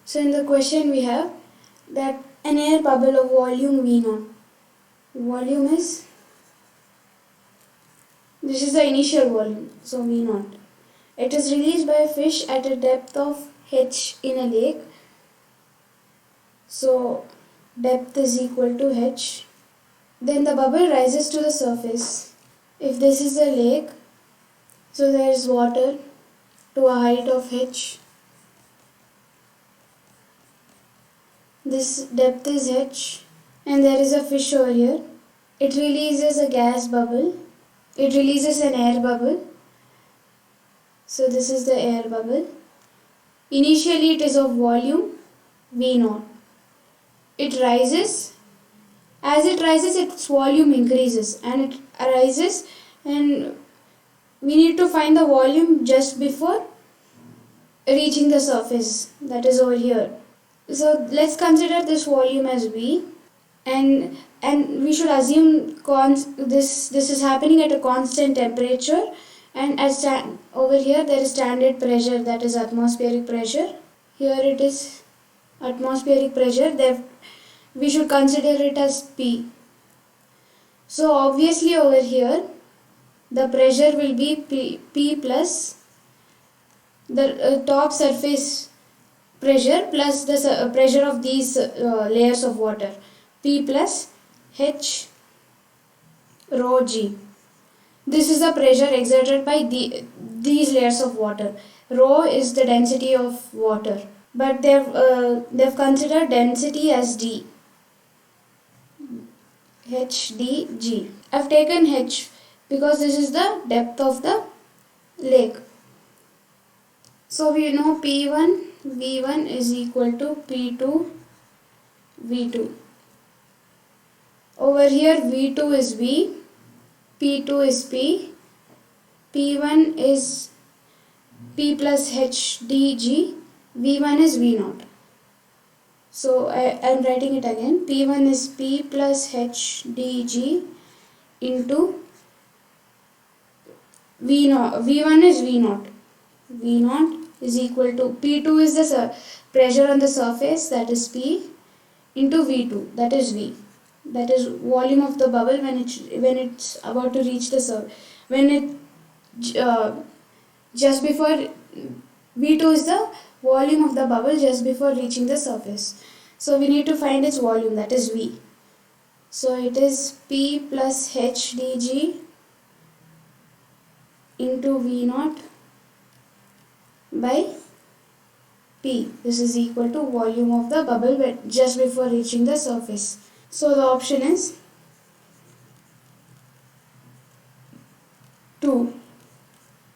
So in the question we have that an air bubble of volume V0. Volume is, this is the initial volume, so V0. It is released by a fish at a depth of h in a lake. So depth is equal to h. Then the bubble rises to the surface. If this is a lake, so there is water to a height of h. This depth is h, and there is a fish over here. It releases a gas bubble. It releases an air bubble. So this is the air bubble. Initially it is of volume V0. It rises. As it rises, its volume increases and it rises, and we need to find the volume just before reaching the surface, that is over here. So let's consider this volume as V, and we should assume this is happening at a constant temperature, and over here there is standard pressure, that is atmospheric pressure. Here it is atmospheric pressure, there we should consider it as P. So obviously over here the pressure will be P plus the top surface pressure plus the pressure of these layers of water, P plus H rho G. This is the pressure exerted by these layers of water. Rho is the density of water, but they've considered density as D. HdG. I've taken H because this is the depth of the lake. So we know P1 V1 is equal to P2 V2. Over here V2 is V, P2 is P, P1 is P plus HdG, V1 is V0. So I am writing it again. P1 is P plus HdG into V0. V1 is V0. V0 is equal to P2 is the pressure on the surface, that is P, into V2, that is V. That is volume of the bubble when it's about to reach the surface. When it just before V2 is the volume of the bubble just before reaching the surface. So we need to find its volume, that is V. So it is P plus HdG into V0 by P. This is equal to volume of the bubble just before reaching the surface. So the option is 2.